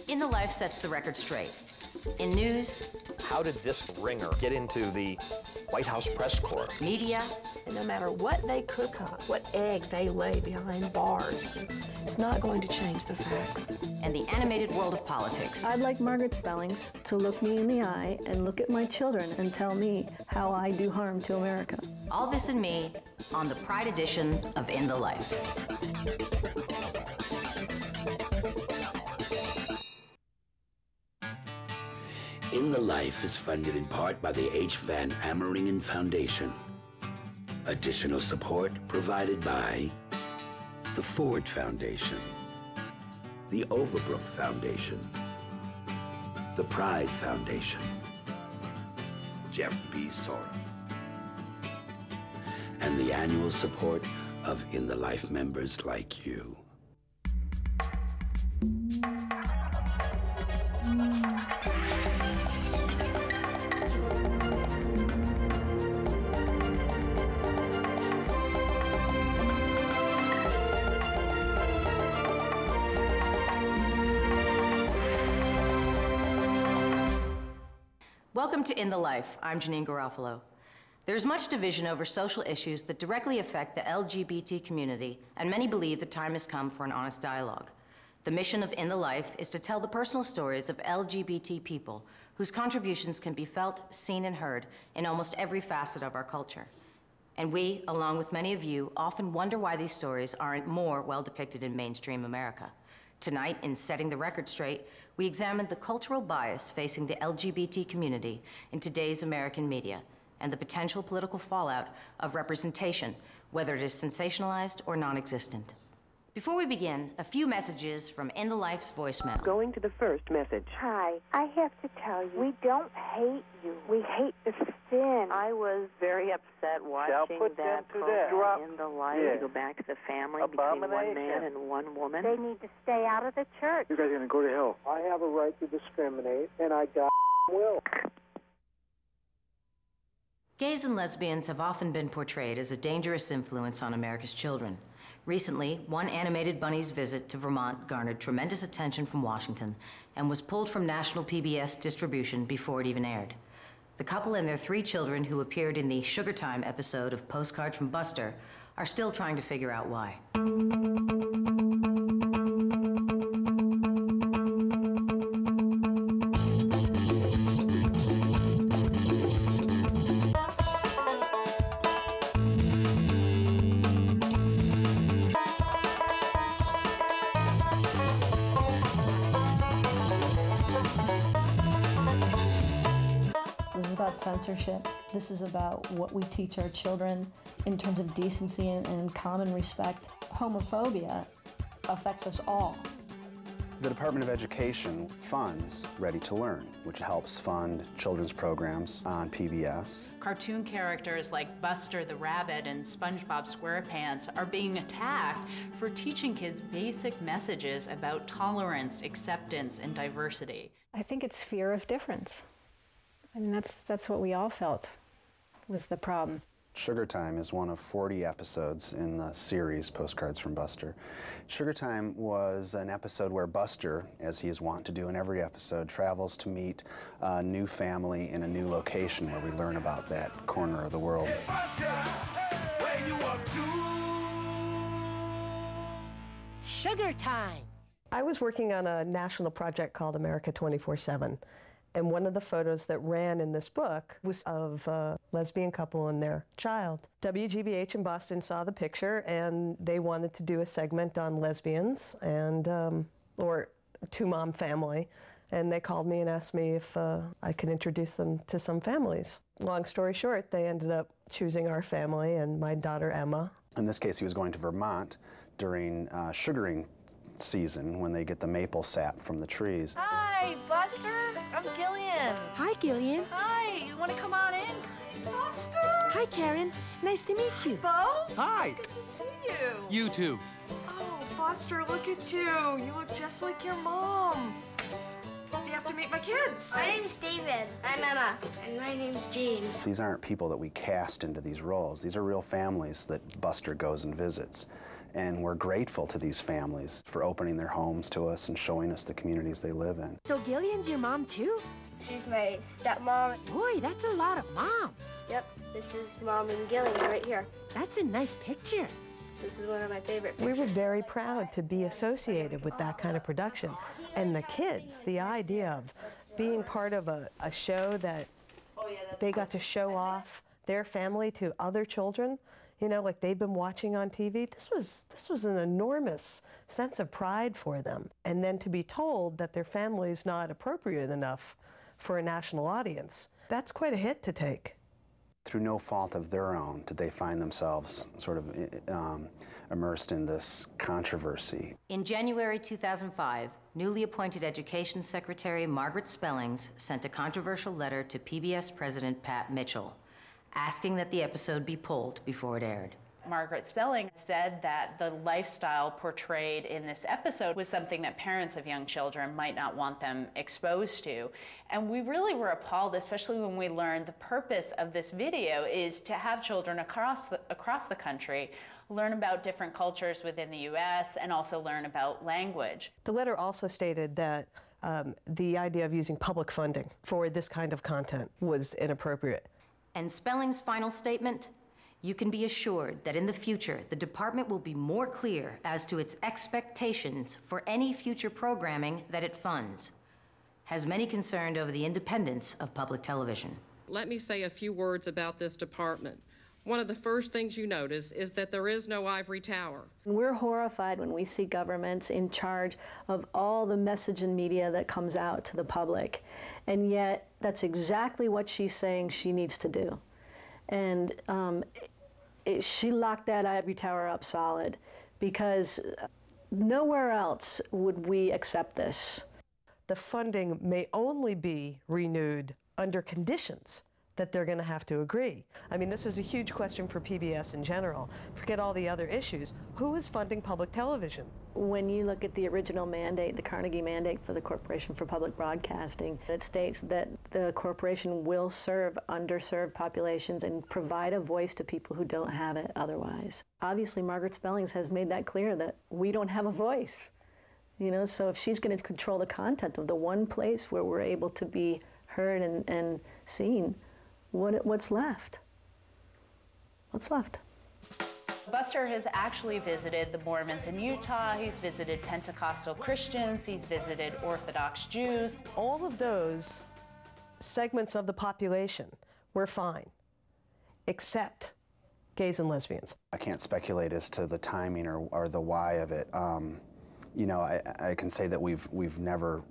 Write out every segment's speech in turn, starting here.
In the Life sets the record straight. In news... How did this ringer get into the White House press corps? Media... And no matter what they cook up, what egg they lay behind bars, it's not going to change the facts. And the animated world of politics. I'd like Margaret Spellings to look me in the eye and look at my children and tell me how I do harm to America. All this and me on the Pride edition of In the Life. In the Life is funded in part by the H. Van Ameringen Foundation. Additional support provided by the Ford Foundation, the Overbrook Foundation, the Pride Foundation, Jeff B. Soroff, and the annual support of In the Life members like you. Welcome to In the Life. I'm Janeane Garofalo. There's much division over social issues that directly affect the LGBT community, and many believe the time has come for an honest dialogue. The mission of In the Life is to tell the personal stories of LGBT people whose contributions can be felt, seen, and heard in almost every facet of our culture. And we, along with many of you, often wonder why these stories aren't more well depicted in mainstream America. Tonight, in Setting the Record Straight, we examined the cultural bias facing the LGBT community in today's American media and the potential political fallout of representation, whether it is sensationalized or non-existent. Before we begin, a few messages from In the Life's voicemail. Going to the first message. Hi, I have to tell you, we don't hate you. We hate the sin. I was very upset watching that program In the Life. To go back to the family between one man and one woman. They need to stay out of the church. You guys are going to go to hell. I have a right to discriminate, and I will. Gays and lesbians have often been portrayed as a dangerous influence on America's children. Recently, one animated bunny's visit to Vermont garnered tremendous attention from Washington and was pulled from national PBS distribution before it even aired. The couple and their 3 children who appeared in the Sugar Time episode of Postcards from Buster are still trying to figure out why. This is about censorship. This is about what we teach our children in terms of decency and common respect. Homophobia affects us all. The Department of Education funds Ready to Learn, which helps fund children's programs on PBS. Cartoon characters like Buster the Rabbit and SpongeBob SquarePants are being attacked for teaching kids basic messages about tolerance, acceptance, and diversity. I think it's fear of difference. I mean, that's what we all felt was the problem. Sugar Time is one of 40 episodes in the series Postcards from Buster. Sugar Time was an episode where Buster, as he is wont to do in every episode, travels to meet a new family in a new location where we learn about that corner of the world. Hey, Buster, hey, where you up to? Sugar Time. I was working on a national project called America 24/7. And one of the photos that ran in this book was of a lesbian couple and their child. WGBH in Boston saw the picture, and they wanted to do a segment on lesbians and or two-mom family. And they called me and asked me if I could introduce them to some families. Long story short, they ended up choosing our family and my daughter Emma. In this case, he was going to Vermont during sugaring season when they get the maple sap from the trees. Hi, Buster. I'm Gillian. Hi, Gillian. Hi, you want to come on in? Buster. Hi, Karen. Nice to meet you. Bo? Hi. Good to see you. You too. Oh, Buster, look at you. You look just like your mom. You have to meet my kids. My name's David. I'm Emma. And my name's James. These aren't people that we cast into these roles. These are real families that Buster goes and visits. And we're grateful to these families for opening their homes to us and showing us the communities they live in. So Gillian's your mom too? She's my stepmom. Boy, that's a lot of moms. Yep, this is Mom and Gillian right here. That's a nice picture. This is one of my favorite We pictures. were very proud to be associated with that kind of production. And the kids, the idea of being part of a show that they got to show off their family to other children, you know, like they've been watching on TV, this was an enormous sense of pride for them. And then to be told that their family's not appropriate enough for a national audience, that's quite a hit to take. Through no fault of their own did they find themselves sort of immersed in this controversy. In January 2005, newly appointed Education Secretary Margaret Spellings sent a controversial letter to PBS President Pat Mitchell, asking that the episode be pulled before it aired. Margaret Spelling said that the lifestyle portrayed in this episode was something that parents of young children might not want them exposed to. And we really were appalled, especially when we learned the purpose of this video is to have children across the country learn about different cultures within the U.S. and also learn about language. The letter also stated that the idea of using public funding for this kind of content was inappropriate. And Spelling's final statement? You can be assured that in the future, the department will be more clear as to its expectations for any future programming that it funds. Has many concerned over the independence of public television. Let me say a few words about this department. One of the first things you notice is that there is no ivory tower. We're horrified when we see governments in charge of all the message and media that comes out to the public. And yet, that's exactly what she's saying she needs to do. And she locked that ivory tower up solid because nowhere else would we accept this. The funding may only be renewed under conditions that they're going to have to agree. I mean, this is a huge question for PBS in general. Forget all the other issues. Who is funding public television? When you look at the original mandate, the Carnegie mandate for the Corporation for Public Broadcasting, it states that the corporation will serve underserved populations and provide a voice to people who don't have it otherwise. Obviously, Margaret Spellings has made that clear that we don't have a voice. You know, so if she's going to control the content of the one place where we're able to be heard and seen, what's left? What's left? Buster has actually visited the Mormons in Utah, he's visited Pentecostal Christians, he's visited Orthodox Jews. All of those segments of the population were fine, except gays and lesbians. I can't speculate as to the timing or the why of it. You know, I can say that we've never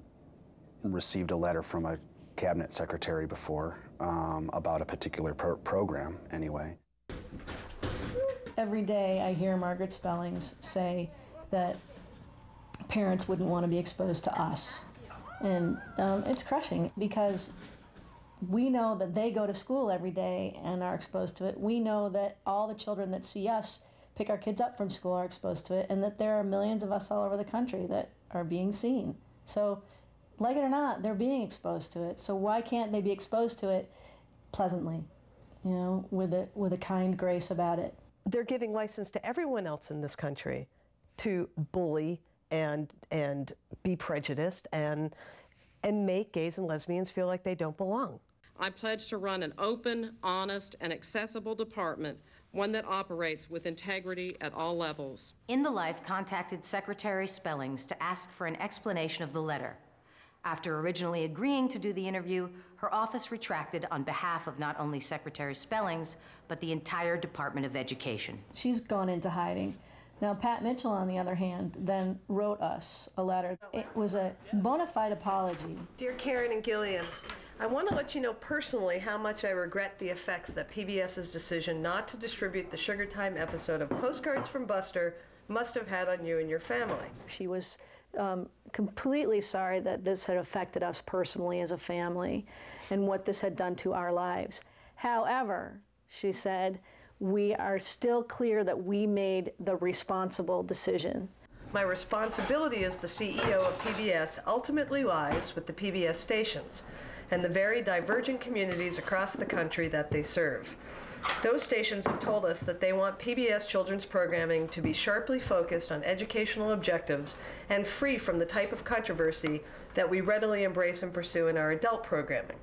received a letter from a cabinet secretary before about a particular program, anyway. Every day I hear Margaret Spellings say that parents wouldn't want to be exposed to us. And it's crushing because we know that they go to school every day and are exposed to it. We know that all the children that see us pick our kids up from school are exposed to it, and that there are millions of us all over the country that are being seen. So, like it or not, they're being exposed to it. So why can't they be exposed to it pleasantly, you know, with a kind grace about it? They're giving license to everyone else in this country to bully and be prejudiced and make gays and lesbians feel like they don't belong. I pledge to run an open, honest, and accessible department, one that operates with integrity at all levels. In the Life contacted Secretary Spellings to ask for an explanation of the letter. After originally agreeing to do the interview, her office retracted on behalf of not only Secretary Spellings, but the entire Department of Education. She's gone into hiding. Now, Pat Mitchell, on the other hand, then wrote us a letter. It was a bona fide apology. Dear Karen and Gillian, I want to let you know personally how much I regret the effects that PBS's decision not to distribute the Sugar Time episode of Postcards from Buster must have had on you and your family. She was completely sorry that this had affected us personally as a family and what this had done to our lives. However, she said, we are still clear that we made the responsible decision. My responsibility as the CEO of PBS ultimately lies with the PBS stations and the very divergent communities across the country that they serve. Those stations have told us that they want PBS children's programming to be sharply focused on educational objectives and free from the type of controversy that we readily embrace and pursue in our adult programming.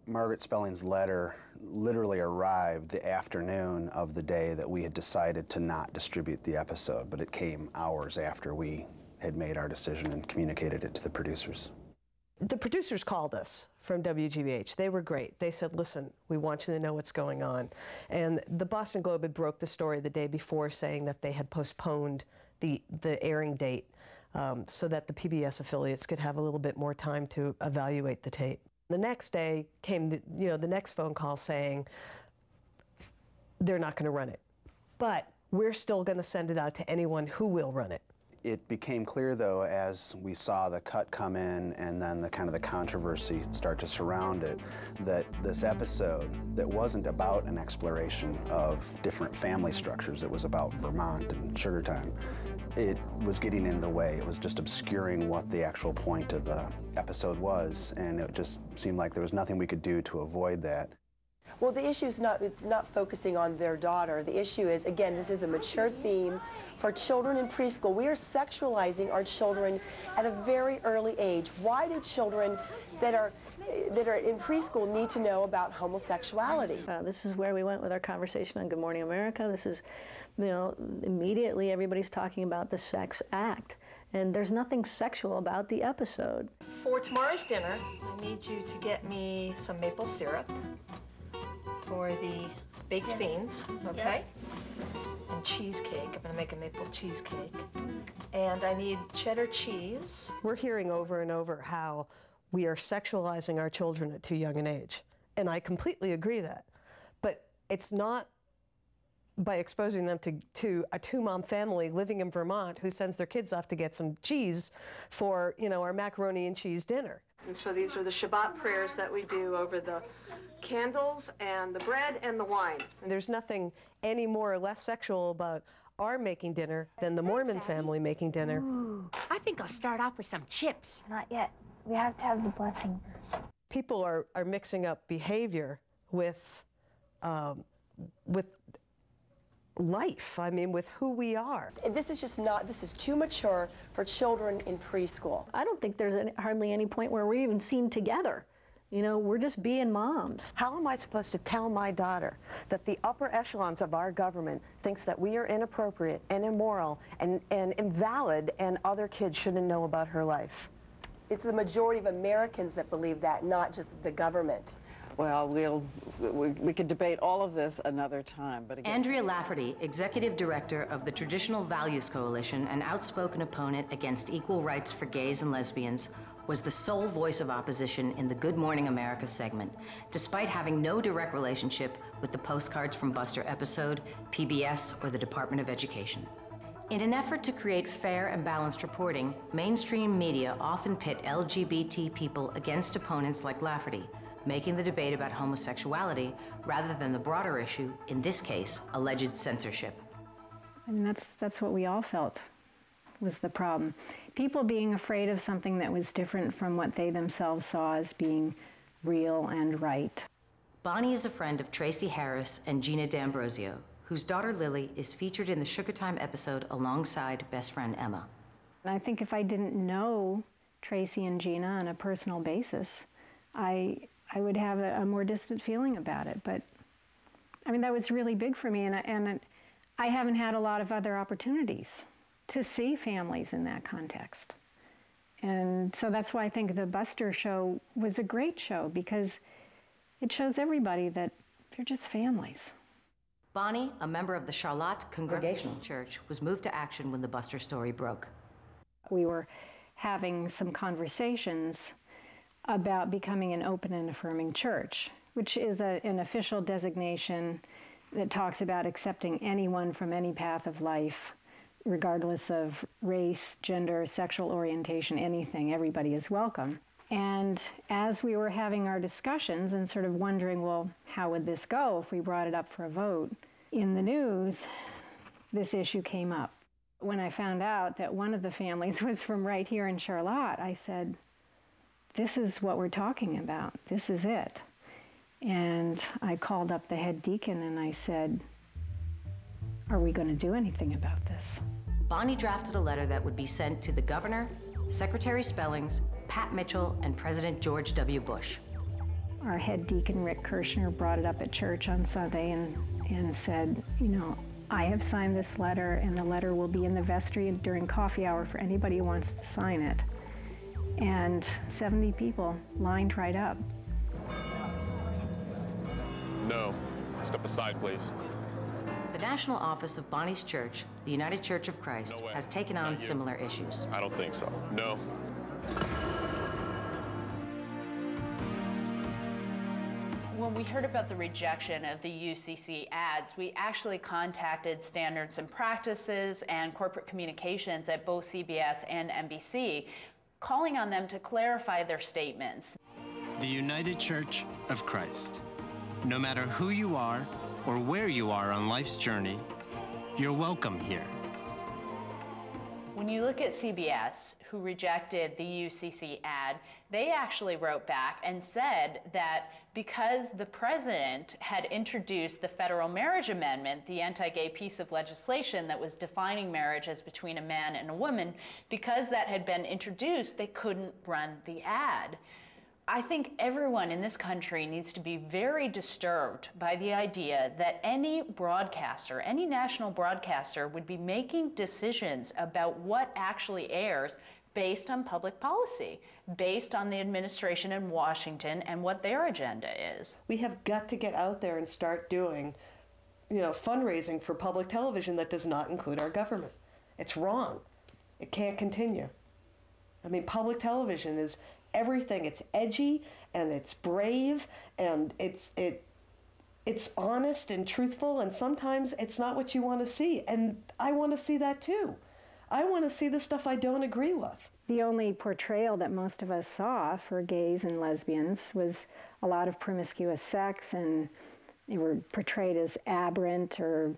Margaret Spelling's letter literally arrived the afternoon of the day that we had decided to not distribute the episode, but it came hours after we had made our decision and communicated it to the producers. The producers called us from WGBH. They were great. They said, listen, we want you to know what's going on. And the Boston Globe had broke the story the day before, saying that they had postponed the airing date so that the PBS affiliates could have a little bit more time to evaluate the tape. The next day came the next phone call saying they're not going to run it, but we're still going to send it out to anyone who will run it. It became clear, though, as we saw the cut come in and then the controversy start to surround it, that this episode that wasn't about an exploration of different family structures, it was about Vermont and sugar time, it was getting in the way. It was just obscuring what the actual point of the episode was, and it just seemed like there was nothing we could do to avoid that. Well, the issue is it's not focusing on their daughter. The issue is, again, this is a mature theme for children in preschool. We are sexualizing our children at a very early age. Why do children that are in preschool need to know about homosexuality? This is where we went with our conversation on Good Morning America. This is, immediately everybody's talking about the sex act. And there's nothing sexual about the episode. For tomorrow's dinner, I need you to get me some maple syrup for the baked beans, okay? And cheesecake. I'm gonna make a maple cheesecake. And I need cheddar cheese. We're hearing over and over how we are sexualizing our children at too young an age. And I completely agree that. But it's not by exposing them to a two-mom family living in Vermont who sends their kids off to get some cheese for, our macaroni and cheese dinner. And so these are the Shabbat prayers that we do over the candles and the bread and the wine. And there's nothing any more or less sexual about our making dinner than the Mormon family making dinner. Ooh, I think I'll start off with some chips. Not yet. We have to have the blessing first. People are mixing up behavior with life, with who we are. This is too mature for children in preschool. I don't think there's hardly any point where we're even seen together. We're just being moms. How am I supposed to tell my daughter that the upper echelons of our government thinks that we are inappropriate and immoral and invalid and other kids shouldn't know about her life? It's the majority of Americans that believe that, not just the government. Well, we could debate all of this another time, but again... Andrea Lafferty, Executive Director of the Traditional Values Coalition and outspoken opponent against equal rights for gays and lesbians, was the sole voice of opposition in the Good Morning America segment, despite having no direct relationship with the Postcards from Buster episode, PBS, or the Department of Education. In an effort to create fair and balanced reporting, mainstream media often pit LGBT people against opponents like Lafferty, making the debate about homosexuality rather than the broader issue, in this case, alleged censorship. And that's what we all felt was the problem. People being afraid of something that was different from what they themselves saw as being real and right. Bonnie is a friend of Tracy Harris and Gina D'Ambrosio, whose daughter Lily is featured in the Sugar Time episode alongside best friend Emma. And I think if I didn't know Tracy and Gina on a personal basis, I would have a more distant feeling about it. But that was really big for me, and I haven't had a lot of other opportunities to see families in that context. And so that's why I think the Buster show was a great show, because it shows everybody that they're just families. Bonnie, a member of the Charlotte Congregational Church, was moved to action when the Buster story broke. We were having some conversations about becoming an open and affirming church, which is an official designation that talks about accepting anyone from any path of life, regardless of race, gender, sexual orientation, anything. Everybody is welcome. And as we were having our discussions and sort of wondering, well, how would this go if we brought it up for a vote? In the news, this issue came up. When I found out that one of the families was from right here in Charlotte, I said, this is what we're talking about. This is it. And I called up the head deacon and I said, are we going to do anything about this? Bonnie drafted a letter that would be sent to the governor, Secretary Spellings, Pat Mitchell, and President George W. Bush. Our head deacon, Rick Kirshner, brought it up at church on Sunday and said, you know, I have signed this letter, and the letter will be in the vestry during coffee hour for anybody who wants to sign it. And 70 people lined right up. No. Step aside, please. The National Office of Bonnie's Church, the United Church of Christ, has taken on similar issues. I don't think so. No. When we heard about the rejection of the UCC ads, we actually contacted Standards and Practices and Corporate Communications at both CBS and NBC, calling on them to clarify their statements. The United Church of Christ. No matter who you are or where you are on life's journey, you're welcome here. When you look at CBS, who rejected the UCC ad, they actually wrote back and said that because the president had introduced the federal marriage amendment, the anti-gay piece of legislation that was defining marriage as between a man and a woman, because that had been introduced, they couldn't run the ad. I think everyone in this country needs to be very disturbed by the idea that any broadcaster, any national broadcaster, would be making decisions about what actually airs based on public policy, based on the administration in Washington and what their agenda is. We have got to get out there and start doing, fundraising for public television that does not include our government. It's wrong. It can't continue. I mean, public television is everything. It's edgy and it's brave and it's honest and truthful, and sometimes it's not what you want to see. And I want to see that too. I want to see the stuff I don't agree with. The only portrayal that most of us saw for gays and lesbians was a lot of promiscuous sex, and they were portrayed as aberrant or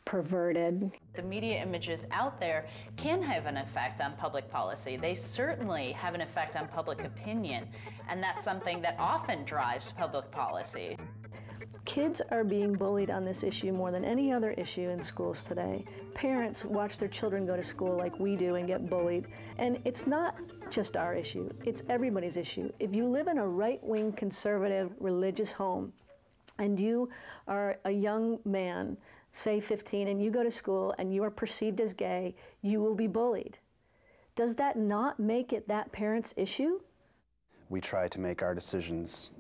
perverted. The media images out there can have an effect on public policy. They certainly have an effect on public opinion, and that's something that often drives public policy. Kids are being bullied on this issue more than any other issue in schools today. Parents watch their children go to school like we do and get bullied. And it's not just our issue, it's everybody's issue. If you live in a right-wing, conservative, religious home, and you are a young man, say 15, and you go to school and you are perceived as gay, you will be bullied. Does that not make it that parent's issue? We try to make our decisions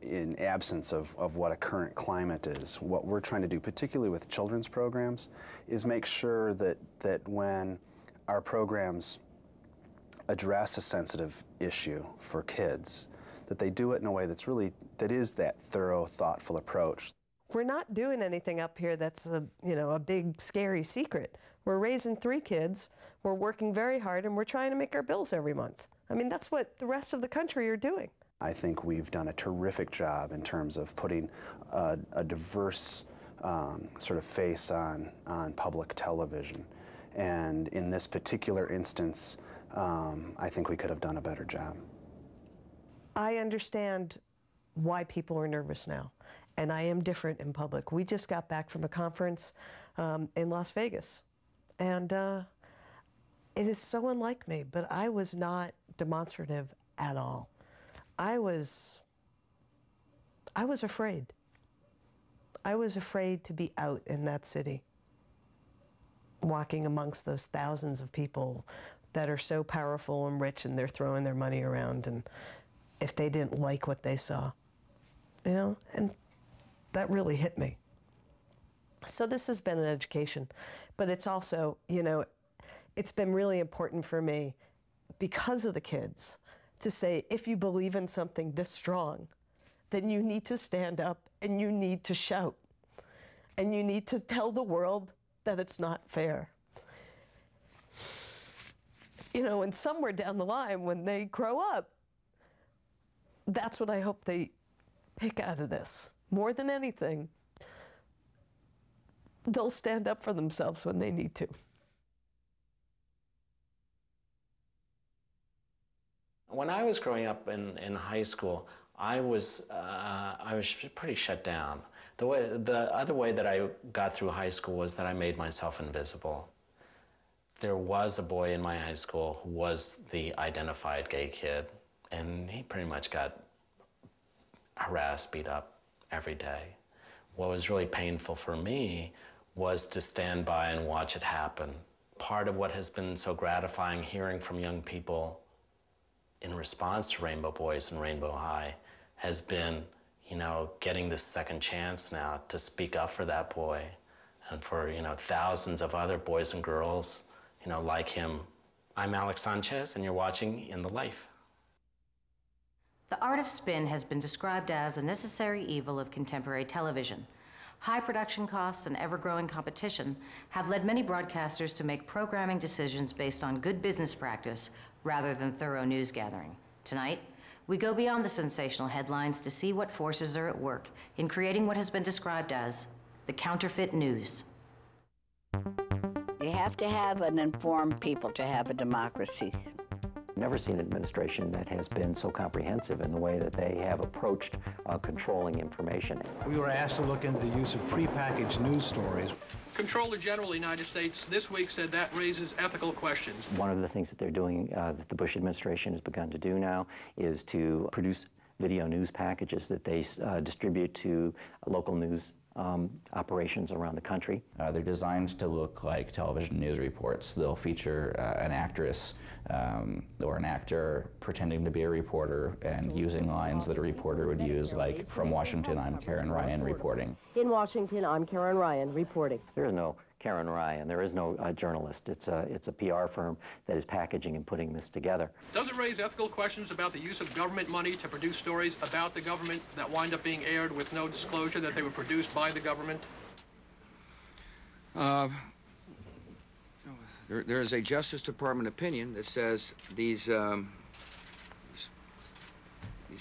in absence of what a current climate is. What we're trying to do, particularly with children's programs, is make sure that when our programs address a sensitive issue for kids, that they do it in a way that is that thorough, thoughtful approach. We're not doing anything up here that's a big, scary secret. We're raising 3 kids, we're working very hard, and we're trying to make our bills every month. I mean, that's what the rest of the country are doing. I think we've done a terrific job in terms of putting a diverse sort of face on public television. And in this particular instance, I think we could have done a better job. I understand why people are nervous now, and I am different in public. We just got back from a conference in Las Vegas, and it is so unlike me, but I was not demonstrative at all. I was afraid. I was afraid to be out in that city, walking amongst those thousands of people that are so powerful and rich, and they're throwing their money around, and if they didn't like what they saw, and that really hit me. So this has been an education, but it's also, it's been really important for me because of the kids to say, if you believe in something this strong, then you need to stand up and you need to shout. And you need to tell the world that it's not fair. And somewhere down the line, when they grow up, that's what I hope they pick out of this. More than anything, they'll stand up for themselves when they need to. When I was growing up in high school, I was pretty shut down. The other way that I got through high school was that I made myself invisible. There was a boy in my high school who was the identified gay kid, and he pretty much got harassed, beat up every day. What was really painful for me was to stand by and watch it happen. Part of what has been so gratifying hearing from young people in response to Rainbow Boys and Rainbow High has been, you know, getting this second chance now to speak up for that boy and for, you know, thousands of other boys and girls, you know, like him. I'm Alex Sanchez, and you're watching In the Life. The art of spin has been described as a necessary evil of contemporary television. High production costs and ever-growing competition have led many broadcasters to make programming decisions based on good business practice rather than thorough news gathering. Tonight, we go beyond the sensational headlines to see what forces are at work in creating what has been described as the counterfeit news. You have to have an informed people to have a democracy. Never seen an administration that has been so comprehensive in the way that they have approached controlling information. We were asked to look into the use of prepackaged news stories. Comptroller General of the United States this week said that raises ethical questions. One of the things that they're doing, that the Bush administration has begun to do now, is to produce video news packages that they distribute to local news operations around the country. They're designed to look like television news reports. They'll feature an actress or an actor pretending to be a reporter and using lines that a reporter would use, like, "From Washington, I'm Karen Ryan reporting." In Washington, I'm Karen Ryan reporting. There is no Karen Ryan. There is no journalist. It's a PR firm that is packaging and putting this together. Does it raise ethical questions about the use of government money to produce stories about the government that wind up being aired with no disclosure that they were produced by the government? There is a Justice Department opinion that says these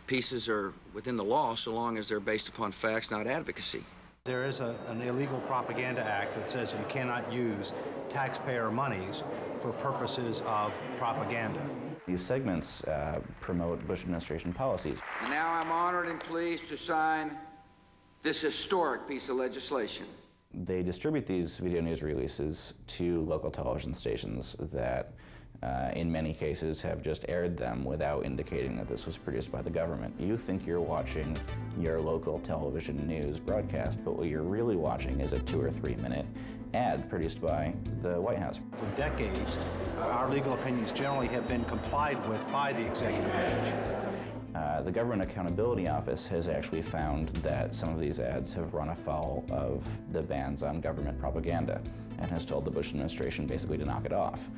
pieces are within the law so long as they're based upon facts, not advocacy. There is an illegal propaganda act that says you cannot use taxpayer monies for purposes of propaganda. These segments promote Bush administration policies. And now I'm honored and pleased to sign this historic piece of legislation. They distribute these video news releases to local television stations that in many cases have just aired them without indicating that this was produced by the government. You think you're watching your local television news broadcast, but what you're really watching is a 2 or 3 minute ad produced by the White House. For decades, our legal opinions generally have been complied with by the executive branch. The Government Accountability Office has actually found that some of these ads have run afoul of the bans on government propaganda and has told the Bush administration basically to knock it off.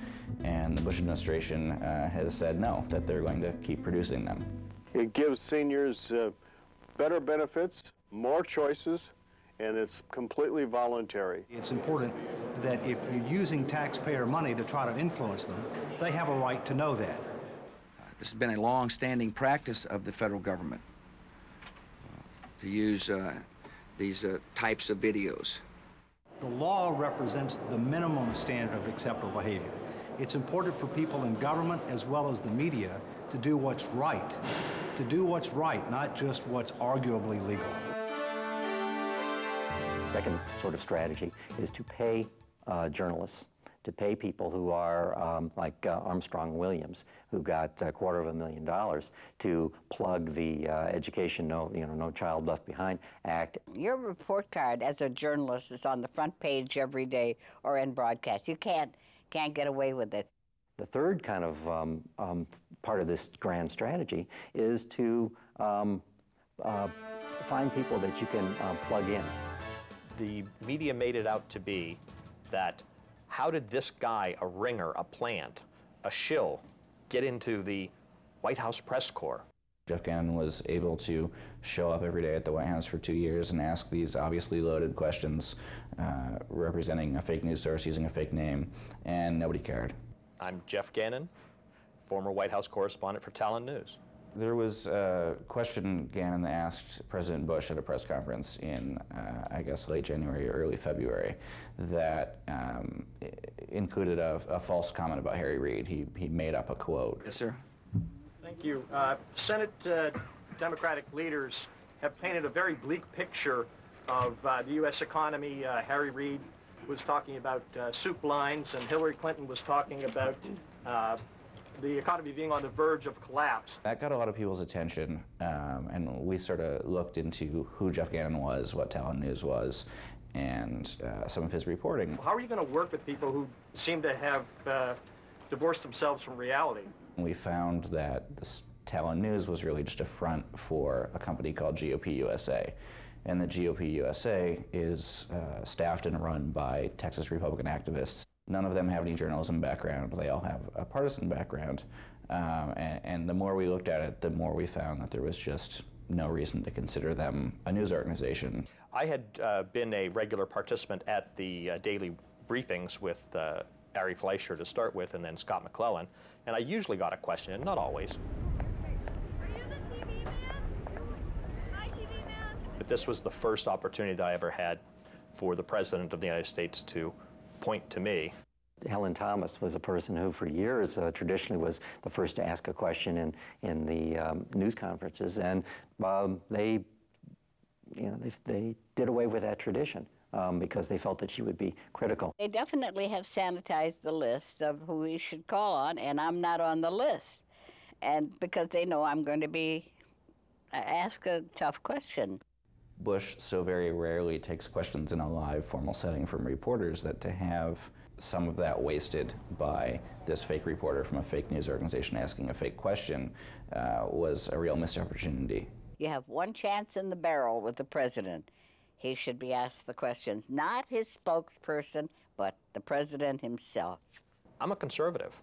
And the Bush administration has said no, that they're going to keep producing them. It gives seniors better benefits, more choices, and it's completely voluntary. It's important that if you're using taxpayer money to try to influence them, they have a right to know that. This has been a long-standing practice of the federal government to use these types of videos. The law represents the minimum standard of acceptable behavior. It's important for people in government as well as the media to do what's right. To do what's right, not just what's arguably legal. The second sort of strategy is to pay journalists, to pay people who are like Armstrong Williams, who got $250,000 to plug the Education No Child Left Behind Act. Your report card as a journalist is on the front page every day or in broadcast. You can't get away with it. The third kind of part of this grand strategy is to find people that you can plug in. The media made it out to be that how did this guy, a ringer, a plant, a shill, get into the White House press corps? Jeff Gannon was able to show up every day at the White House for 2 years and ask these obviously loaded questions representing a fake news source using a fake name, and nobody cared. I'm Jeff Gannon, former White House correspondent for Talent News. There was a question Gannon asked President Bush at a press conference in, I guess, late January or early February that included a false comment about Harry Reid. He made up a quote. Yes, sir. Thank you. Senate Democratic leaders have painted a very bleak picture of the U.S. economy. Harry Reid was talking about soup lines, and Hillary Clinton was talking about the economy being on the verge of collapse. That got a lot of people's attention, and we sort of looked into who Jeff Gannon was, what Talon News was, and some of his reporting. How are you going to work with people who seem to have divorced themselves from reality? We found that this Talon News was really just a front for a company called GOP USA. And the GOP USA is staffed and run by Texas Republican activists. None of them have any journalism background. They all have a partisan background. And the more we looked at it, the more we found that there was just no reason to consider them a news organization. I had been a regular participant at the daily briefings with Ari Fleischer to start with, and then Scott McClellan, and I usually got a question, and not always. But this was the first opportunity that I ever had for the President of the United States to point to me. Helen Thomas was a person who, for years, traditionally was the first to ask a question in the news conferences, and they did away with that tradition because they felt that she would be critical. They definitely have sanitized the list of who we should call on, and I'm not on the list, and because they know I'm going to be asked a tough question. Bush so very rarely takes questions in a live formal setting from reporters that to have some of that wasted by this fake reporter from a fake news organization asking a fake question was a real missed opportunity. You have one chance in the barrel with the president. He should be asked the questions, not his spokesperson, but the president himself. I'm a conservative.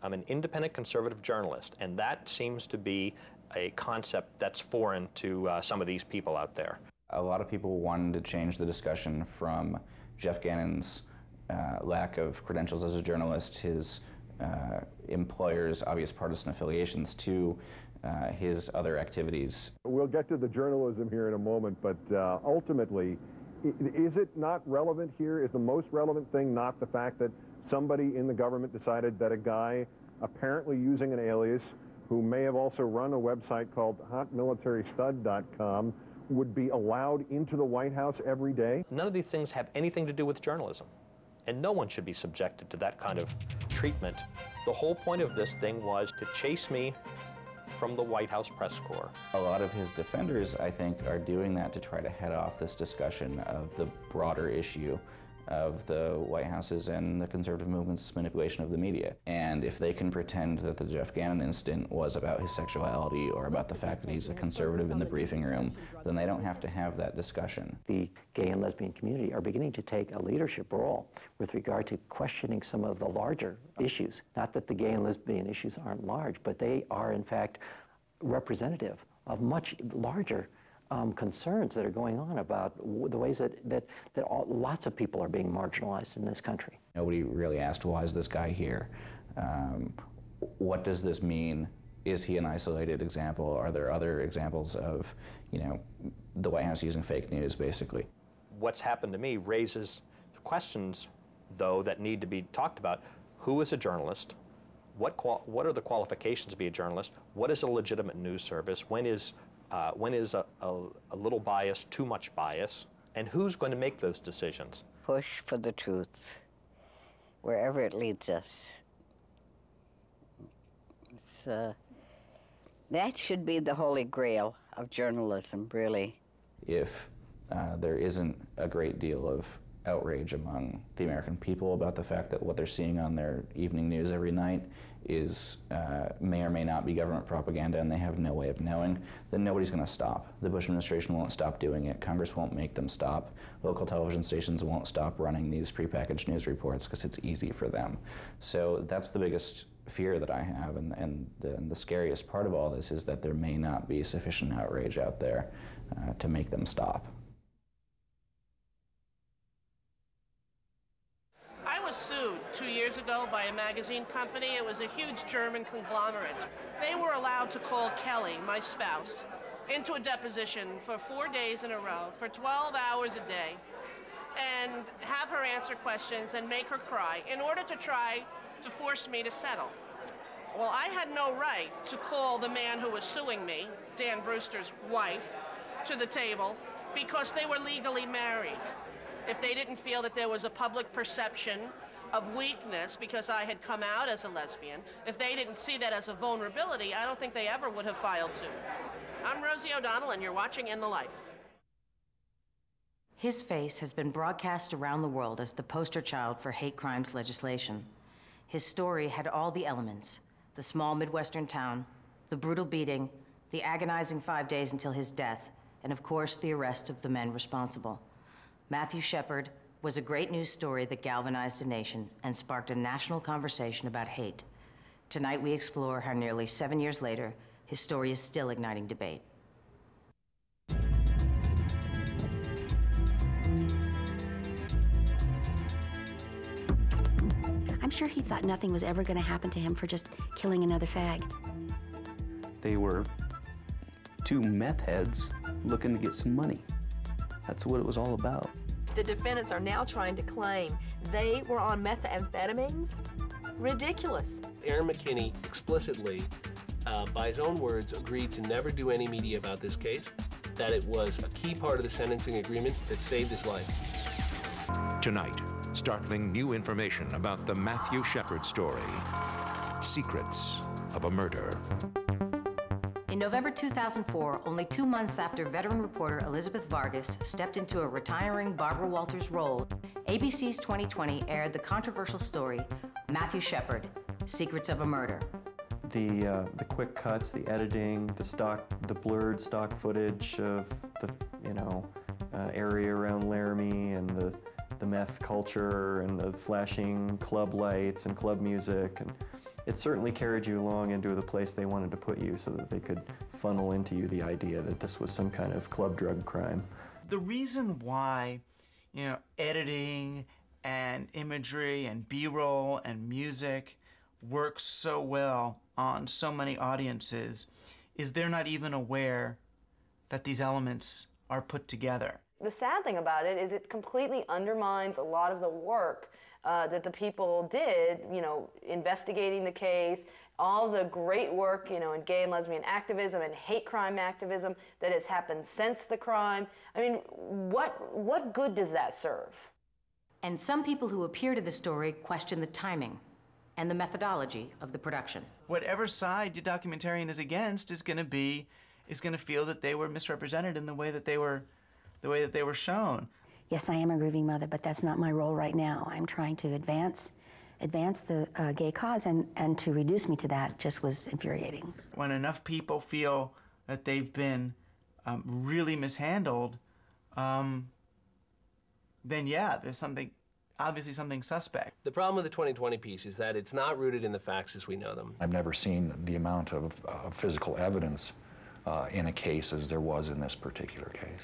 I'm an independent conservative journalist, and that seems to be a concept that's foreign to some of these people out there. A lot of people wanted to change the discussion from Jeff Gannon's lack of credentials as a journalist, his employer's obvious partisan affiliations, to his other activities. We'll get to the journalism here in a moment, but ultimately, is it not relevant here? Is the most relevant thing not the fact that somebody in the government decided that a guy apparently using an alias who may have also run a website called hotmilitarystud.com would be allowed into the White House every day? None of these things have anything to do with journalism, and no one should be subjected to that kind of treatment. The whole point of this thing was to chase me from the White House press corps. A lot of his defenders, I think, are doing that to try to head off this discussion of the broader issue of the White House's and the conservative movement's manipulation of the media. And if they can pretend that the Jeff Gannon incident was about his sexuality or about the fact that he's a conservative in the briefing room, then they don't have to have that discussion. The gay and lesbian community are beginning to take a leadership role with regard to questioning some of the larger issues. Not that the gay and lesbian issues aren't large, but they are in fact representative of much larger concerns that are going on about the ways that lots of people are being marginalized in this country. Nobody really asked, why is this guy here? What does this mean? Is he an isolated example? Are there other examples of, the White House using fake news, basically? What's happened to me raises questions, though, that need to be talked about. Who is a journalist? What are the qualifications to be a journalist? What is a legitimate news service? When is a little bias too much bias? And who's going to make those decisions? Push for the truth, wherever it leads us. That should be the holy grail of journalism, really. If there isn't a great deal of outrage among the American people about the fact that what they're seeing on their evening news every night is may or may not be government propaganda and they have no way of knowing, then nobody's going to stop. The Bush administration won't stop doing it. Congress won't make them stop. Local television stations won't stop running these prepackaged news reports because it's easy for them. So that's the biggest fear that I have, and the scariest part of all this is that there may not be sufficient outrage out there to make them stop. I was sued 2 years ago by a magazine company. It was a huge German conglomerate. They were allowed to call Kelly, my spouse, into a deposition for 4 days in a row, for 12 hours a day, and have her answer questions and make her cry in order to try to force me to settle. Well, I had no right to call the man who was suing me, Dan Brewster's wife, to the table because they were legally married. If they didn't feel that there was a public perception of weakness because I had come out as a lesbian, if they didn't see that as a vulnerability, I don't think they ever would have filed suit. I'm Rosie O'Donnell, and you're watching In the Life. His face has been broadcast around the world as the poster child for hate crimes legislation. His story had all the elements: the small Midwestern town, the brutal beating, the agonizing 5 days until his death, and of course, the arrest of the men responsible. Matthew Shepard was a great news story that galvanized a nation and sparked a national conversation about hate. Tonight, we explore how nearly 7 years later, his story is still igniting debate. I'm sure he thought nothing was ever going to happen to him for just killing another fag. They were two meth heads looking to get some money. That's what it was all about. The defendants are now trying to claim they were on methamphetamines. Ridiculous. Aaron McKinney explicitly, by his own words, agreed to never do any media about this case, that it was a key part of the sentencing agreement that saved his life. Tonight, startling new information about the Matthew Shepard story. Secrets of a murder. In November 2004, only 2 months after veteran reporter Elizabeth Vargas stepped into a retiring Barbara Walters role, ABC's 2020 aired the controversial story, Matthew Shepard, Secrets of a Murder. The quick cuts, the editing, the blurred stock footage of the area around Laramie and the meth culture and the flashing club lights and club music, and it certainly carried you along into the place they wanted to put you so that they could funnel into you the idea that this was some kind of club drug crime. The reason why, editing and imagery and B-roll and music works so well on so many audiences is they're not even aware that these elements are put together. The sad thing about it is it completely undermines a lot of the work that the people did, investigating the case, all the great work, in gay and lesbian activism and hate crime activism that has happened since the crime. I mean, what good does that serve? And some people who appeared in the story question the timing and the methodology of the production. Whatever side your documentarian is against is going to feel that they were misrepresented in the way that they were shown. Yes, I am a grieving mother, but that's not my role right now. I'm trying to advance the gay cause, and to reduce me to that just was infuriating. When enough people feel that they've been really mishandled, then yeah, there's obviously something suspect. The problem with the 2020 piece is that it's not rooted in the facts as we know them. I've never seen the amount of physical evidence in a case as there was in this particular case.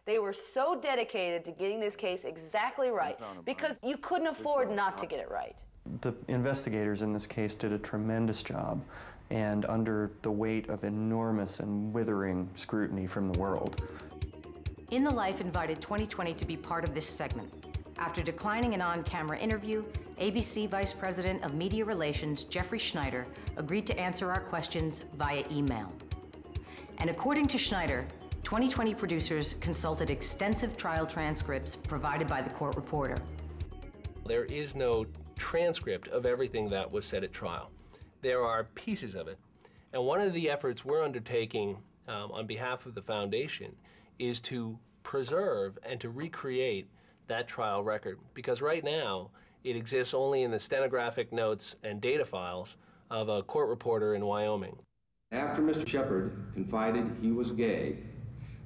They were so dedicated to getting this case exactly right because you couldn't afford not to get it right. The investigators in this case did a tremendous job, and under the weight of enormous and withering scrutiny from the world. In the Life invited 2020 to be part of this segment. After declining an on-camera interview, ABC Vice President of Media Relations, Jeffrey Schneider, agreed to answer our questions via email. And according to Schneider, 2020 producers consulted extensive trial transcripts provided by the court reporter. There is no transcript of everything that was said at trial. There are pieces of it. And one of the efforts we're undertaking on behalf of the foundation is to preserve and to recreate that trial record, because right now it exists only in the stenographic notes and data files of a court reporter in Wyoming. After Mr. Shepard confided he was gay,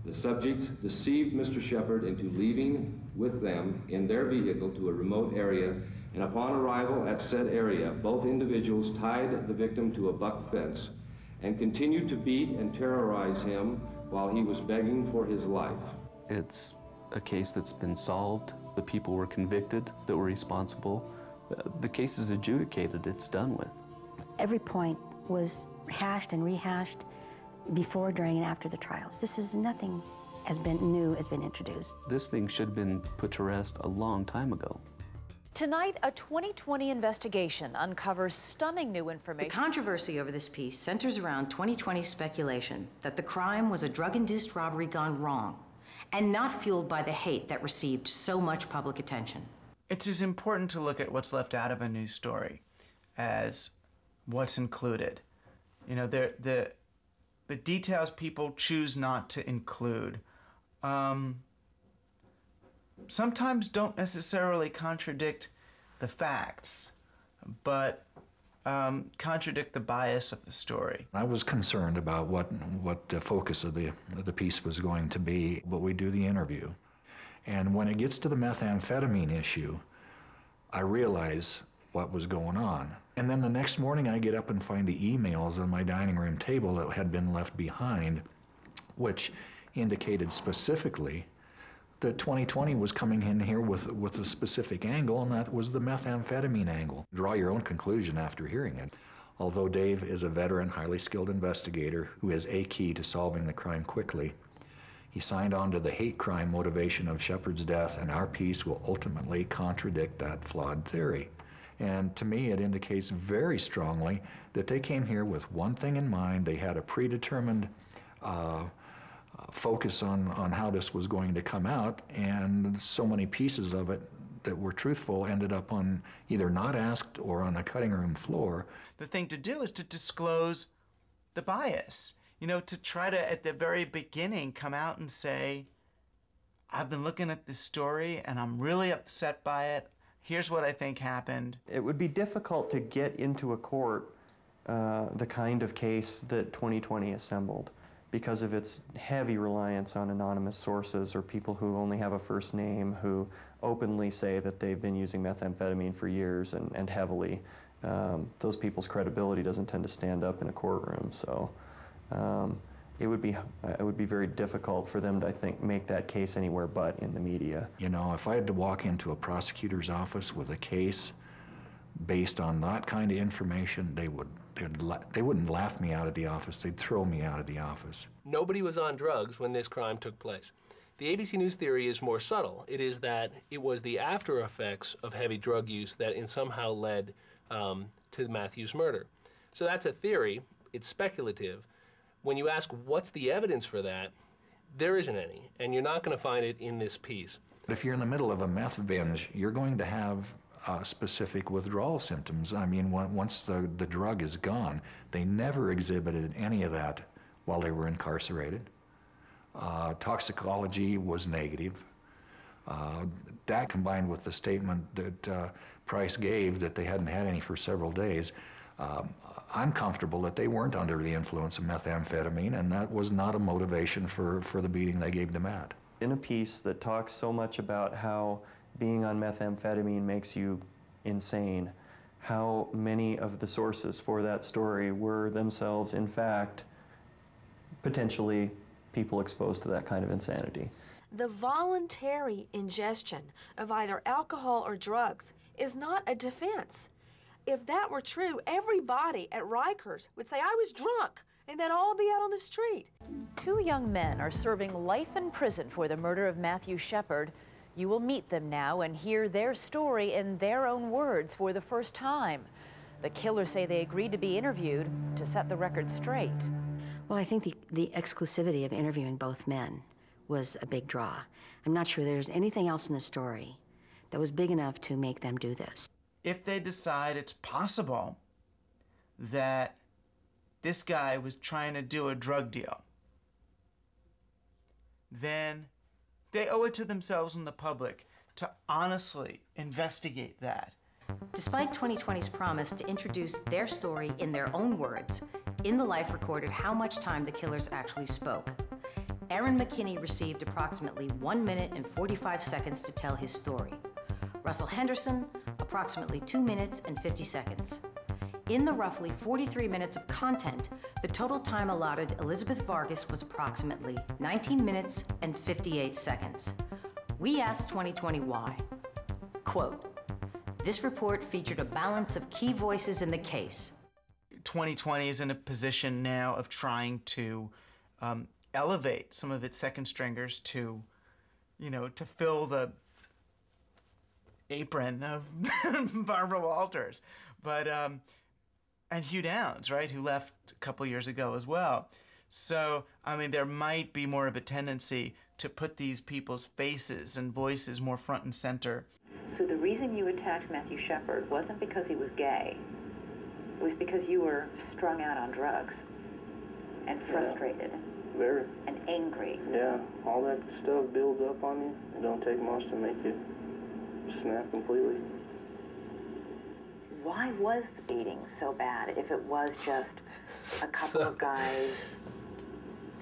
the subject deceived Mr. Shepard into leaving with them in their vehicle to a remote area, and upon arrival at said area, both individuals tied the victim to a buck fence and continued to beat and terrorize him while he was begging for his life. It's a case that's been solved. The people were convicted that were responsible. The case is adjudicated, it's done with. Every point was hashed and rehashed before, during, and after the trials. This is nothing has been introduced. This thing should have been put to rest a long time ago. Tonight, a 2020 investigation uncovers stunning new information. The controversy over this piece centers around 2020's speculation that the crime was a drug-induced robbery gone wrong and not fueled by the hate that received so much public attention. It's as important to look at what's left out of a news story as what's included. You know, the details people choose not to include sometimes don't necessarily contradict the facts, but contradict the bias of the story. I was concerned about what the focus of the piece was going to be, but we do the interview. And when it gets to the methamphetamine issue, I realize what was going on. And then the next morning I get up and find the emails on my dining room table that had been left behind, which indicated specifically that 2020 was coming in here with a specific angle, and that was the methamphetamine angle. Draw your own conclusion after hearing it. Although Dave is a veteran, highly skilled investigator who is a key to solving the crime quickly, he signed on to the hate crime motivation of Shepard's death, and our piece will ultimately contradict that flawed theory. And to me, it indicates very strongly that they came here with one thing in mind. They had a predetermined focus on how this was going to come out, and so many pieces of it that were truthful ended up on either not asked or on a cutting room floor. The thing to do is to disclose the bias. You know, to try to, at the very beginning, come out and say, I've been looking at this story and I'm really upset by it. Here's what I think happened. It would be difficult to get into a court the kind of case that 2020 assembled because of its heavy reliance on anonymous sources or people who only have a first name who openly say that they've been using methamphetamine for years and heavily. Those people's credibility doesn't tend to stand up in a courtroom, so it would be very difficult for them to, I think, make that case anywhere but in the media. You know, if I had to walk into a prosecutor's office with a case based on that kind of information, they wouldn't laugh me out of the office. They'd throw me out of the office. Nobody was on drugs when this crime took place. The ABC News theory is more subtle. It is that it was the after effects of heavy drug use that somehow led to Matthew's murder. So that's a theory. It's speculative. When you ask what's the evidence for that, there isn't any, and you're not going to find it in this piece. If you're in the middle of a meth binge, you're going to have specific withdrawal symptoms. I mean, once the drug is gone, they never exhibited any of that while they were incarcerated. Toxicology was negative. That combined with the statement that Price gave that they hadn't had any for several days, I'm comfortable that they weren't under the influence of methamphetamine, and that was not a motivation for the beating they gave to Matt. In a piece that talks so much about how being on methamphetamine makes you insane, how many of the sources for that story were themselves, in fact, potentially people exposed to that kind of insanity. The voluntary ingestion of either alcohol or drugs is not a defense. If that were true, everybody at Rikers would say, I was drunk, and they'd all be out on the street. 2 young men are serving life in prison for the murder of Matthew Shepard. You will meet them now and hear their story in their own words for the first time. The killers say they agreed to be interviewed to set the record straight. Well, I think the exclusivity of interviewing both men was a big draw. I'm not sure there's anything else in the story that was big enough to make them do this. If they decide it's possible that this guy was trying to do a drug deal, then they owe it to themselves and the public to honestly investigate that. Despite 2020's promise to introduce their story in their own words, In the Life recorded how much time the killers actually spoke. Aaron McKinney received approximately 1 minute and 45 seconds to tell his story. Russell Henderson, approximately 2 minutes and 50 seconds. In the roughly 43 minutes of content, the total time allotted Elizabeth Vargas was approximately 19 minutes and 58 seconds. We asked 2020 why. Quote, this report featured a balance of key voices in the case. 2020 is in a position now of trying to elevate some of its second stringers to, you know, to fill the apron of Barbara Walters. But, and Hugh Downs, right, who left a couple years ago as well. So, I mean, there might be more of a tendency to put these people's faces and voices more front and center. So the reason you attacked Matthew Shepard wasn't because he was gay. It was because you were strung out on drugs and frustrated. Yeah, very. And angry. Yeah, all that stuff builds up on you. It don't take much to make you snap completely. Why was the beating so bad if it was just a couple of guys?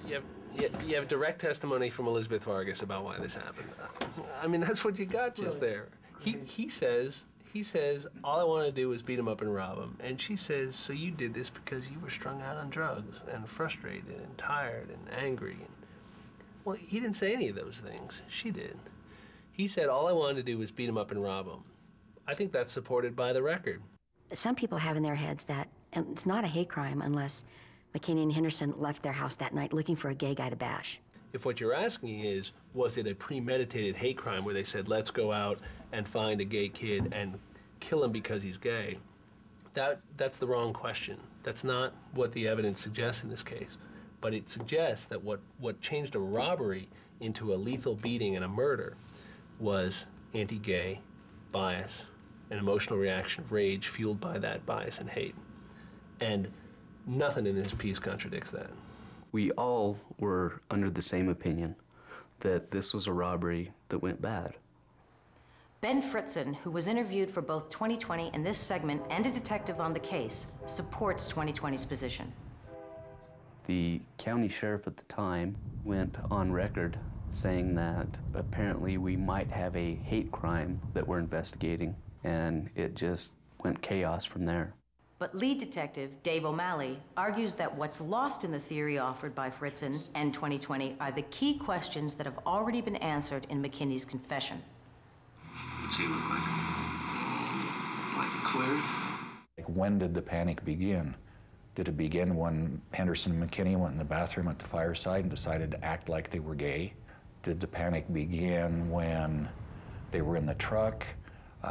You have direct testimony from Elizabeth Vargas about why this happened. I mean, that's what you got just there. He says, all I wanted to do was beat him up and rob him. And she says, so you did this because you were strung out on drugs and frustrated and tired and angry. Well, he didn't say any of those things. She did. He said, all I wanted to do was beat him up and rob him. I think that's supported by the record. Some people have in their heads that it's not a hate crime unless McKinney and Henderson left their house that night looking for a gay guy to bash. If what you're asking is, was it a premeditated hate crime where they said, let's go out and find a gay kid and kill him because he's gay, that's the wrong question. That's not what the evidence suggests in this case. But it suggests that what changed a robbery into a lethal beating and a murder was anti-gay bias, an emotional reaction of rage fueled by that bias and hate. And nothing in his piece contradicts that. We all were under the same opinion that this was a robbery that went bad. Ben Fritzen, who was interviewed for both 2020 and this segment and a detective on the case, supports 2020's position. The county sheriff at the time went on record saying that apparently we might have a hate crime that we're investigating, and it just went chaos from there. But lead detective Dave O'Malley argues that what's lost in the theory offered by Fritzen and 2020 are the key questions that have already been answered in McKinney's confession. What's he look like clear? Like, when did the panic begin? Did it begin when Henderson and McKinney went in the bathroom at the fireside and decided to act like they were gay? Did the panic begin when they were in the truck?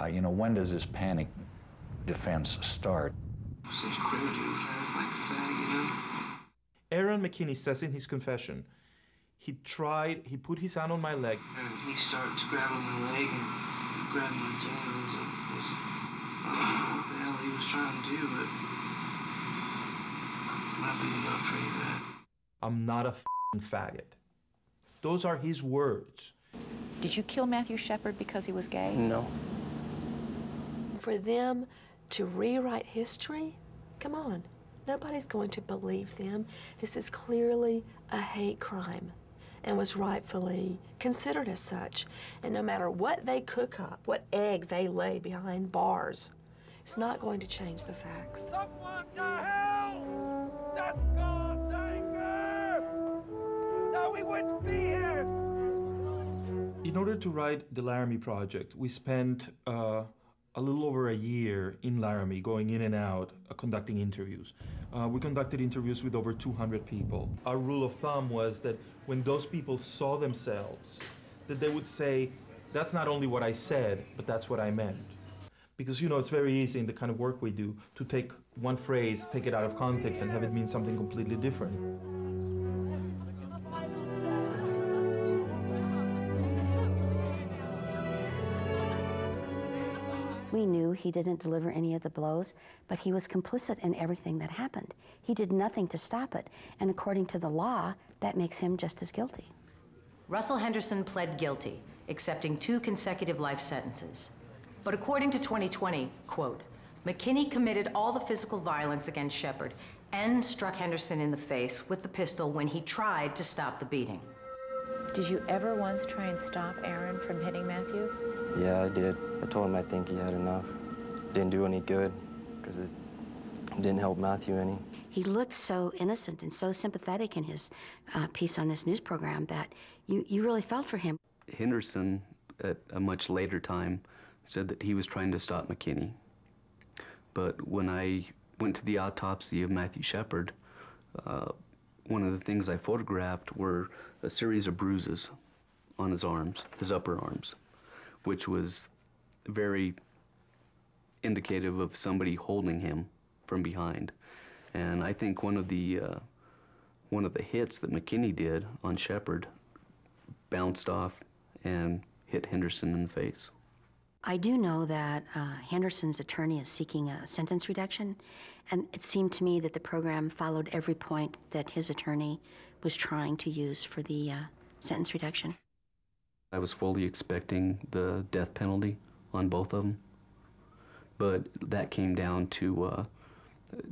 You know, when does this panic defense start? Seems clear to you, like a fag, you know? Aaron McKinney says in his confession, he put his hand on my leg. And he started to grab on my leg and grab my genitals. I don't know what the hell he was trying to do, but I beat him up pretty bad. I'm not a f***ing faggot. Those are his words. Did you kill Matthew Shepard because he was gay? No. For them to rewrite history? Come on. Nobody's going to believe them. This is clearly a hate crime and was rightfully considered as such. And no matter what they cook up, what egg they lay behind bars, it's not going to change the facts. Someone to hell! That's God's anger! Now we wouldn't be here! In order to write the Laramie Project, we spent a little over a year in Laramie, going in and out, conducting interviews. We conducted interviews with over 200 people. Our rule of thumb was that when those people saw themselves, that they would say, that's not only what I said, but that's what I meant. Because, you know, it's very easy in the kind of work we do to take one phrase, take it out of context, and have it mean something completely different. We knew he didn't deliver any of the blows, but he was complicit in everything that happened. He did nothing to stop it, and according to the law, that makes him just as guilty. Russell Henderson pled guilty, accepting 2 consecutive life sentences. But according to 2020, quote, McKinney committed all the physical violence against Shepard and struck Henderson in the face with the pistol when he tried to stop the beating. Did you ever once try and stop Aaron from hitting Matthew? Yeah, I did. I told him I think he had enough. Didn't do any good, because it didn't help Matthew any. He looked so innocent and so sympathetic in his piece on this news program that you really felt for him. Henderson, at a much later time, said that he was trying to stop McKinney. But when I went to the autopsy of Matthew Shepard, one of the things I photographed were a series of bruises on his arms, his upper arms, which was very indicative of somebody holding him from behind. And I think one of the hits that McKinney did on Shepard bounced off and hit Henderson in the face. I do know that Henderson's attorney is seeking a sentence reduction, and it seemed to me that the program followed every point that his attorney was trying to use for the sentence reduction. I was fully expecting the death penalty on both of them, but that came down to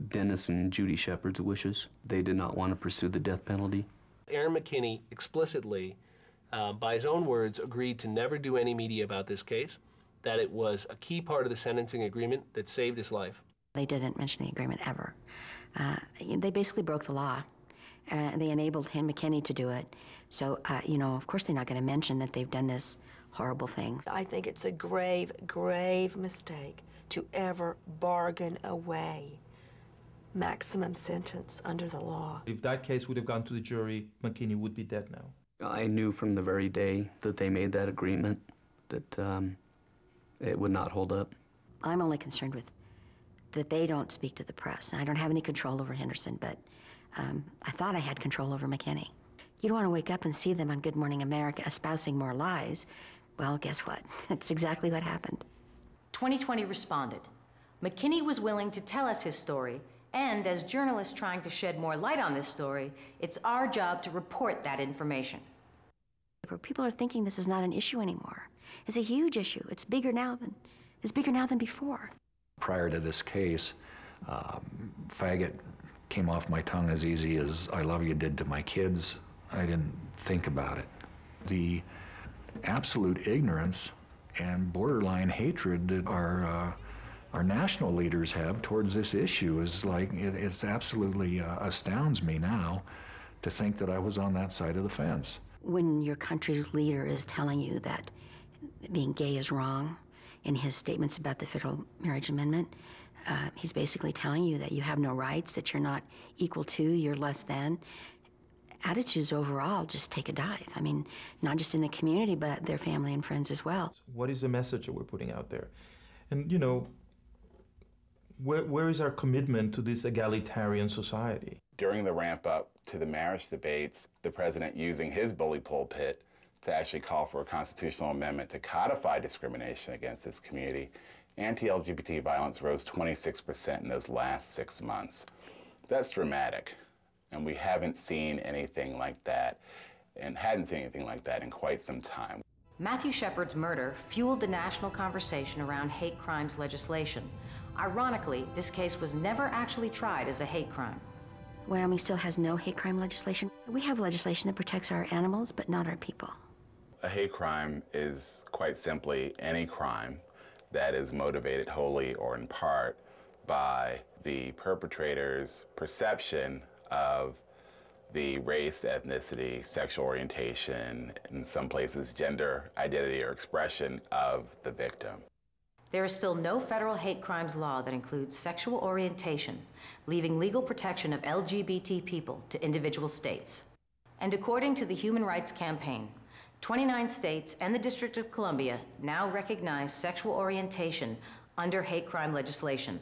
Dennis and Judy Shepard's wishes. They did not want to pursue the death penalty. Aaron McKinney explicitly, by his own words, agreed to never do any media about this case, that it was a key part of the sentencing agreement that saved his life. They didn't mention the agreement ever. They basically broke the law. They enabled McKinney to do it. So, you know, of course they're not going to mention that they've done this horrible thing. I think it's a grave, grave mistake to ever bargain away maximum sentence under the law. If that case would have gone to the jury, McKinney would be dead now. I knew from the very day that they made that agreement that it would not hold up. I'm only concerned with that they don't speak to the press. I don't have any control over Henderson, but I thought I had control over McKinney. You don't want to wake up and see them on Good Morning America espousing more lies. Well, guess what? That's exactly what happened. 2020 responded. McKinney was willing to tell us his story, and as journalists trying to shed more light on this story, it's our job to report that information. People are thinking this is not an issue anymore. It's a huge issue. It's bigger now than before. Prior to this case, faggot came off my tongue as easy as I love you did to my kids. I didn't think about it. The absolute ignorance and borderline hatred that our national leaders have towards this issue is like, it's absolutely astounds me now to think that I was on that side of the fence. When your country's leader is telling you that being gay is wrong in his statements about the Federal Marriage Amendment, he's basically telling you that you have no rights, that you're not equal to, you're less than. Attitudes overall just take a dive. I mean, not just in the community, but their family and friends as well. What is the message that we're putting out there? And, you know, where is our commitment to this egalitarian society? During the ramp up to the marriage debates, the president using his bully pulpit to actually call for a constitutional amendment to codify discrimination against this community, anti-LGBT violence rose 26% in those last 6 months. That's dramatic, and we haven't seen anything like that, and hadn't seen anything like that in quite some time. Matthew Shepard's murder fueled the national conversation around hate crimes legislation. Ironically, this case was never actually tried as a hate crime. Wyoming still has no hate crime legislation. We have legislation that protects our animals, but not our people. A hate crime is quite simply any crime that is motivated wholly or in part by the perpetrator's perception of the race, ethnicity, sexual orientation, in some places gender identity or expression of the victim. There is still no federal hate crimes law that includes sexual orientation, leaving legal protection of LGBT people to individual states. And according to the Human Rights Campaign, 29 states and the District of Columbia now recognize sexual orientation under hate crime legislation,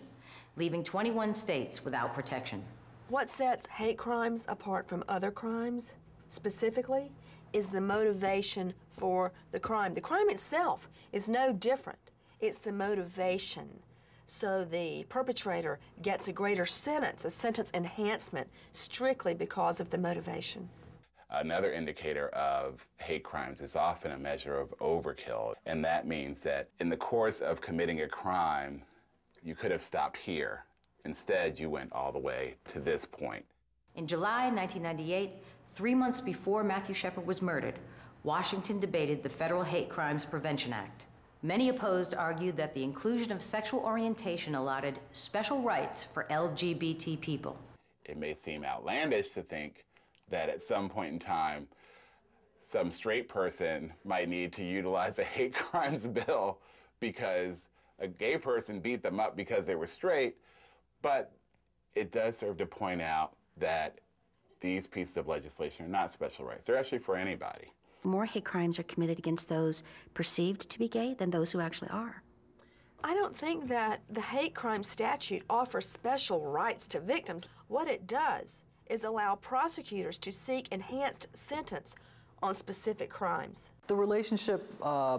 leaving 21 states without protection. What sets hate crimes apart from other crimes, specifically, is the motivation for the crime. The crime itself is no different. It's the motivation. So the perpetrator gets a greater sentence, a sentence enhancement, strictly because of the motivation. Another indicator of hate crimes is often a measure of overkill, and that means that in the course of committing a crime, you could have stopped here. Instead, you went all the way to this point. In July 1998, 3 months before Matthew Shepard was murdered, Washington debated the Federal Hate Crimes Prevention Act. Many opposed argued that the inclusion of sexual orientation allotted special rights for LGBT people. It may seem outlandish to think that at some point in time, some straight person might need to utilize a hate crimes bill because a gay person beat them up because they were straight, but it does serve to point out that these pieces of legislation are not special rights. They're actually for anybody. More hate crimes are committed against those perceived to be gay than those who actually are. I don't think that the hate crime statute offers special rights to victims. What it does is allow prosecutors to seek enhanced sentence on specific crimes. The relationship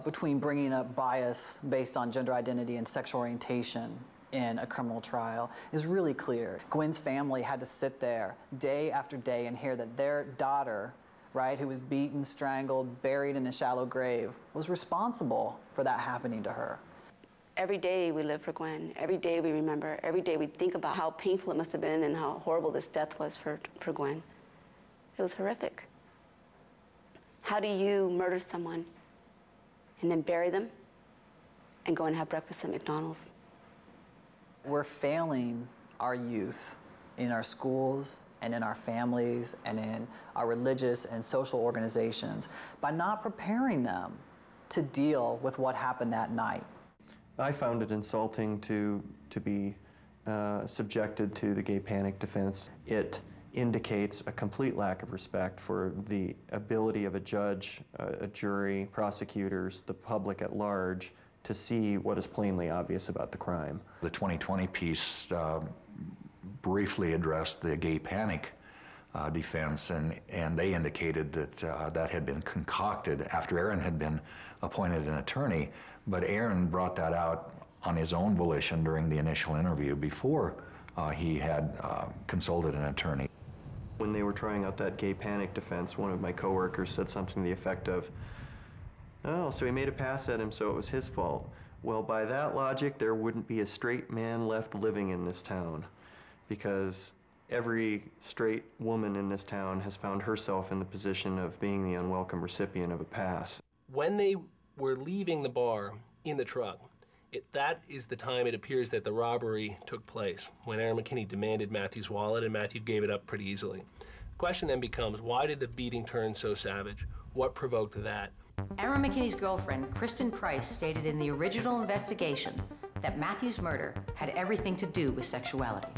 between bringing up bias based on gender identity and sexual orientation in a criminal trial is really clear. Gwen's family had to sit there day after day and hear that their daughter, right, who was beaten, strangled, buried in a shallow grave, was responsible for that happening to her. Every day we live for Gwen. Every day we remember. Every day we think about how painful it must have been and how horrible this death was for Gwen. It was horrific. How do you murder someone and then bury them and go and have breakfast at McDonald's? We're failing our youth in our schools and in our families and in our religious and social organizations by not preparing them to deal with what happened that night. I found it insulting to be subjected to the gay panic defense. It indicates a complete lack of respect for the ability of a judge, a jury, prosecutors, the public at large, to see what is plainly obvious about the crime. The 2020 piece briefly addressed the gay panic defense, and they indicated that that had been concocted after Aaron had been appointed an attorney, but Aaron brought that out on his own volition during the initial interview before he had consulted an attorney. When they were trying out that gay panic defense, one of my coworkers said something to the effect of, "Oh, so he made a pass at him, so it was his fault." Well, by that logic, there wouldn't be a straight man left living in this town, because every straight woman in this town has found herself in the position of being the unwelcome recipient of a pass. When they were leaving the bar in the truck, that is the time it appears that the robbery took place, when Aaron McKinney demanded Matthew's wallet and Matthew gave it up pretty easily. The question then becomes, why did the beating turn so savage? What provoked that? Aaron McKinney's girlfriend, Kristen Price, stated in the original investigation that Matthew's murder had everything to do with sexuality.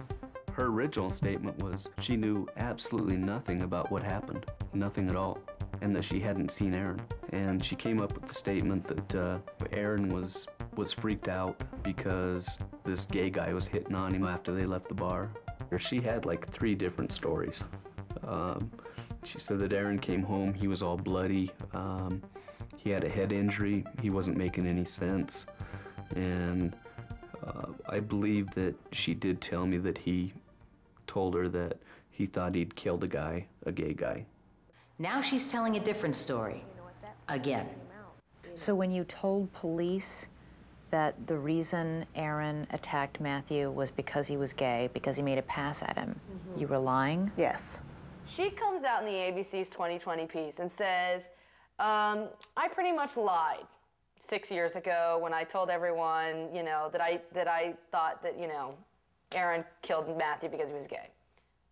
Her original statement was she knew absolutely nothing about what happened, nothing at all, and that she hadn't seen Aaron. And she came up with the statement that Aaron was freaked out because this gay guy was hitting on him after they left the bar. She had like 3 different stories. She said that Aaron came home, he was all bloody, he had a head injury, he wasn't making any sense, and I believe that she did tell me that he told her that he thought he'd killed a gay guy. Now she's telling a different story, again. So when you told police that the reason Aaron attacked Matthew was because he was gay, because he made a pass at him, you were lying? Yes. She comes out in the ABC's 2020 piece and says, I pretty much lied 6 years ago when I told everyone, you know, that I thought that, you know, Aaron killed Matthew because he was gay.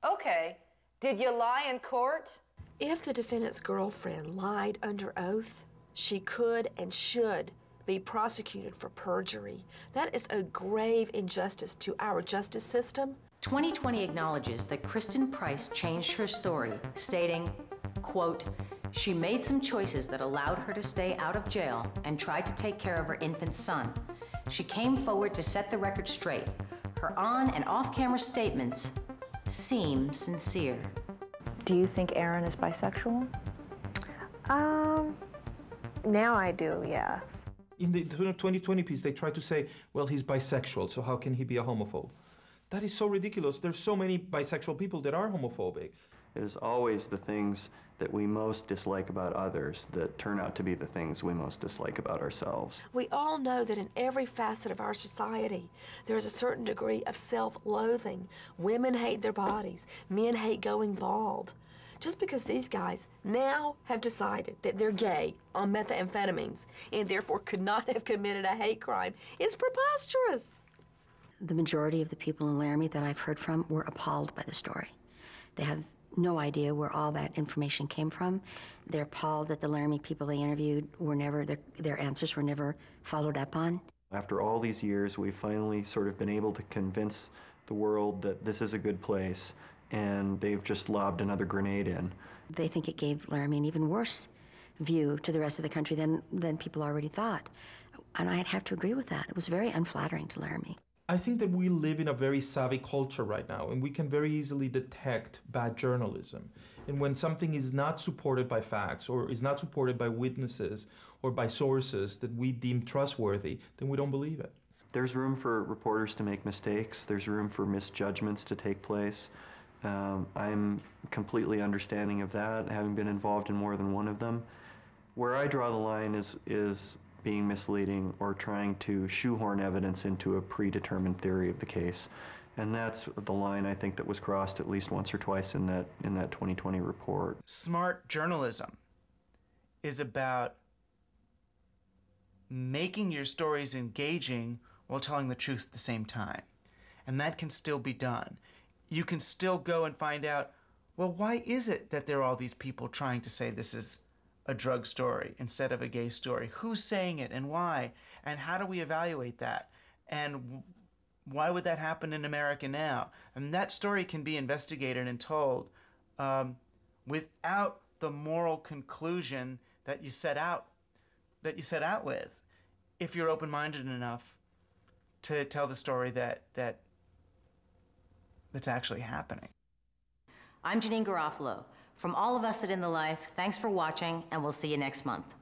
Okay, did you lie in court? If the defendant's girlfriend lied under oath, she could and should be prosecuted for perjury. That is a grave injustice to our justice system. 2020 acknowledges that Kristen Price changed her story, stating, quote, "She made some choices that allowed her to stay out of jail and tried to take care of her infant son. She came forward to set the record straight. Her on and off-camera statements seem sincere." Do you think Aaron is bisexual? Now I do, yes. In the 2020 piece, they try to say, well, he's bisexual, so how can he be a homophobe? That is so ridiculous. There's so many bisexual people that are homophobic. It is always the things that we most dislike about others that turn out to be the things we most dislike about ourselves. We all know that in every facet of our society, there's a certain degree of self-loathing. Women hate their bodies. Men hate going bald. Just because these guys now have decided that they're gay on methamphetamines and therefore could not have committed a hate crime is preposterous. The majority of the people in Laramie that I've heard from were appalled by the story. They have no idea where all that information came from. They're appalled that the Laramie people they interviewed were never, their answers were never followed up on. After all these years, we've finally sort of been able to convince the world that this is a good place, and they've just lobbed another grenade in. They think it gave Laramie an even worse view to the rest of the country than people already thought. I'd have to agree with that. It was very unflattering to Laramie. I think that we live in a very savvy culture right now, and we can very easily detect bad journalism. And when something is not supported by facts, or is not supported by witnesses, or by sources that we deem trustworthy, then we don't believe it. There's room for reporters to make mistakes. There's room for misjudgments to take place. I'm completely understanding of that, having been involved in more than one of them. Where I draw the line is being misleading or trying to shoehorn evidence into a predetermined theory of the case. And that's the line I think that was crossed at least once or twice in that 2020 report. Smart journalism is about making your stories engaging while telling the truth at the same time. And that can still be done. You can still go and find out, well, why is it that there are all these people trying to say this is a drug story instead of a gay story? Who's saying it and why? And how do we evaluate that? And why would that happen in America now? And that story can be investigated and told without the moral conclusion that you set out with, if you're open-minded enough to tell the story that's actually happening. I'm Janeane Garofalo. From all of us at In the Life, thanks for watching, and we'll see you next month.